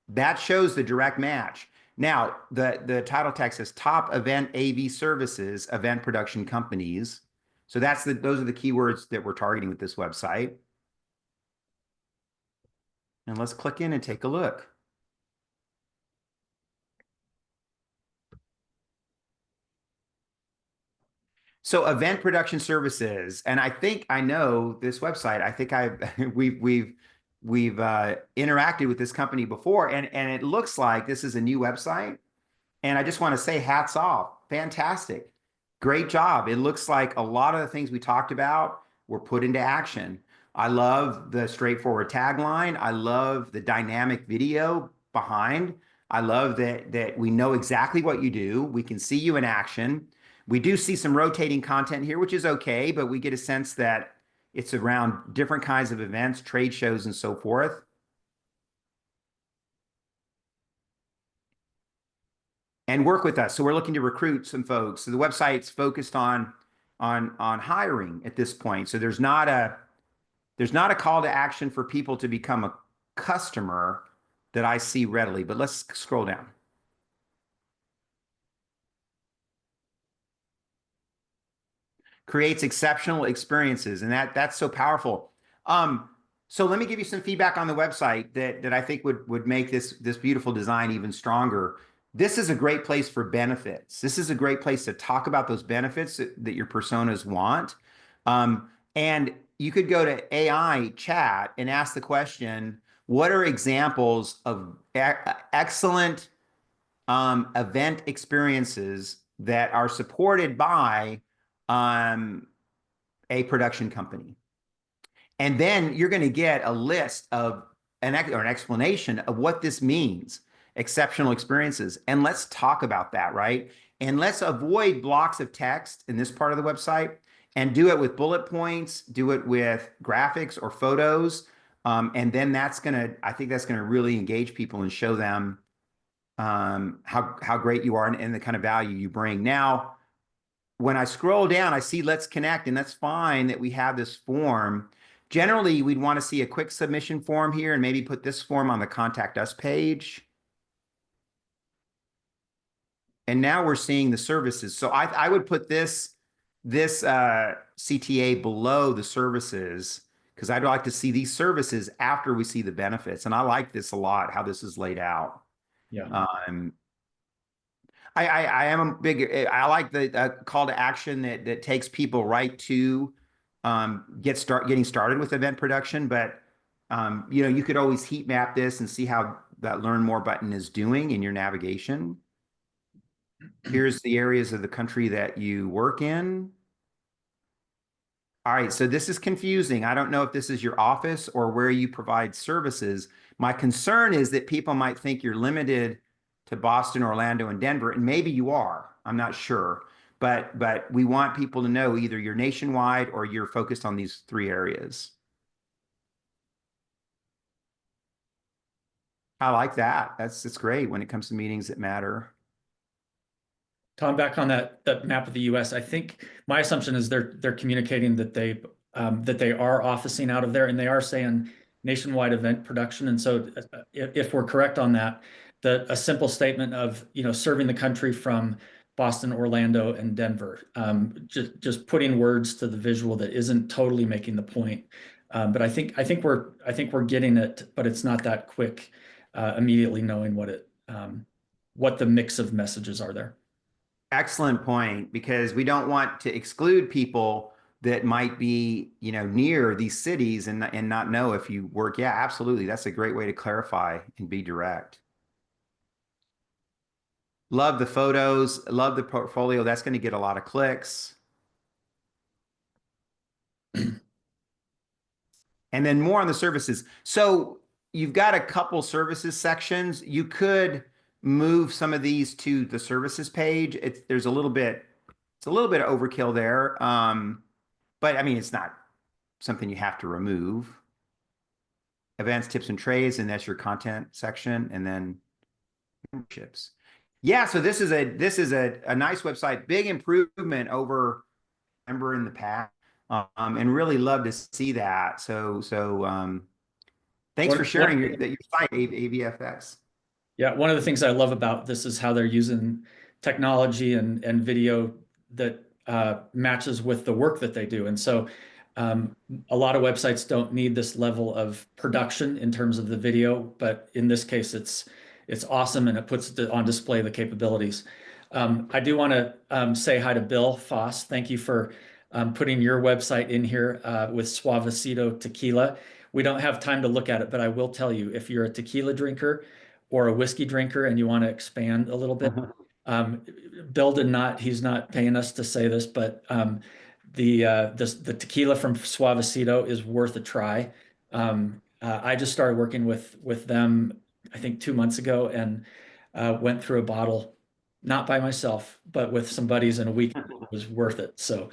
that shows the direct match. Now, the title tag says top event AV services, event production companies. So those are the keywords that we're targeting with this website. And let's click in and take a look. So event production services, and I think I know this website. I think we've interacted with this company before, and it looks like this is a new website. And I just want to say hats off. Fantastic. Great job. It looks like a lot of the things we talked about were put into action. I love the straightforward tagline. I love the dynamic video behind. I love that we know exactly what you do. We can see you in action. We do see some rotating content here, which is okay, but we get a sense that it's around different kinds of events, trade shows, and so forth. And work with us. So we're looking to recruit some folks. So the website's focused on hiring at this point. So there's not a call to action for people to become a customer that I see readily. But let's scroll down. creates exceptional experiences, and that's so powerful. Um, so let me give you some feedback on the website that I think would make this beautiful design even stronger. This is a great place for benefits. This is a great place to talk about those benefits that your personas want. And you could go to AI chat and ask the question, what are examples of excellent event experiences that are supported by um, a production company? And then you're going to get a list of or an explanation of what this means, exceptional experiences. And let's talk about that, right? And let's avoid blocks of text in this part of the website and do it with bullet points, do it with graphics or photos. And then I think that's going to really engage people and show them how great you are and the kind of value you bring. Now, when I scroll down, I see let's connect, and that's fine that we have this form. Generally, we'd want to see a quick submission form here and maybe put this form on the contact us page. And now we're seeing the services. So I would put this CTA below the services because I'd like to see these services after we see the benefits. And I like this a lot, how this is laid out. Yeah. Um, I am a big, I like the call to action that takes people right to getting started with event production. But you could always heat map this and see how that learn more button is doing in your navigation. Here's the areas of the country that you work in. All right, so this is confusing. I don't know if this is your office or where you provide services. My concern is that people might think you're limited to Boston, Orlando, and Denver, and maybe you are. I'm not sure. But we want people to know either you're nationwide or you're focused on these three areas. I like that. That's great when it comes to meetings that matter. Tom, back on that map of the U.S., I think my assumption is they're communicating that they are officing out of there, and they are saying nationwide event production. And so, if we're correct on that, a simple statement of serving the country from Boston, Orlando, and Denver, just putting words to the visual that isn't totally making the point. But I think we're getting it, but it's not that quick. Immediately knowing what the mix of messages are there. Excellent point, because we don't want to exclude people that might be, near these cities and not know if you work. Yeah, absolutely. That's a great way to clarify and be direct. Love the photos, love the portfolio. That's going to get a lot of clicks. And then more on the services. So you've got a couple services sections. You could move some of these to the services page. It's a little bit of overkill there. But I mean, it's not something you have to remove. Events, tips, and trades, and that's your content section, and then memberships. Yeah, so this is a nice website, big improvement over member in the past, and really love to see that. So thanks for sharing your site, AVFX. Yeah, one of the things I love about this is how they're using technology and video that matches with the work that they do. And so a lot of websites don't need this level of production in terms of the video, but in this case, it's awesome, and it puts on display the capabilities. I do want to say hi to Bill Foss. Thank you for putting your website in here with Suavecito Tequila. We don't have time to look at it, but I will tell you, if you're a tequila drinker or a whiskey drinker and you want to expand a little bit, um, Bill he's not paying us to say this, but the tequila from Suavecito is worth a try. I just started working with them, I think 2 months ago, and went through a bottle, not by myself, but with some buddies in a week. It was worth it. So,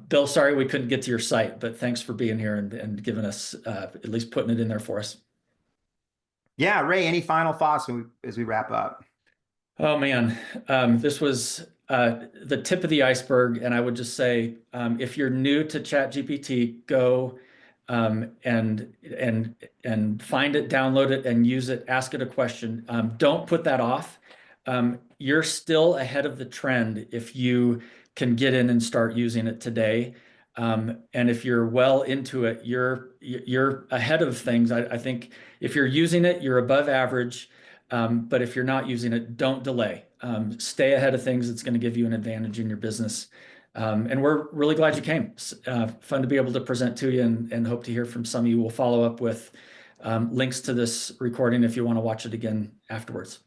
Bill, sorry we couldn't get to your site, but thanks for being here and giving us at least putting it in there for us. Yeah, Ray, any final thoughts as we wrap up? Oh man, this was the tip of the iceberg, and I would just say, if you're new to ChatGPT, go and find it, download it, and use it. Ask it a question. Don't put that off. You're still ahead of the trend if you can get in and start using it today. And if you're well into it, you're ahead of things. I think if you're using it, you're above average. But if you're not using it, don't delay. Stay ahead of things. It's going to give you an advantage in your business. And we're really glad you came. Fun to be able to present to you, and hope to hear from some of you. We'll follow up with links to this recording if you want to watch it again afterwards.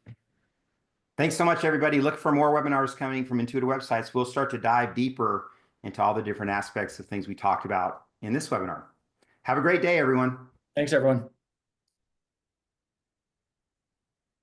Thanks so much, everybody. Look for more webinars coming from Intuitive Websites. We'll start to dive deeper into all the different aspects of things we talked about in this webinar. Have a great day, everyone. Thanks, everyone.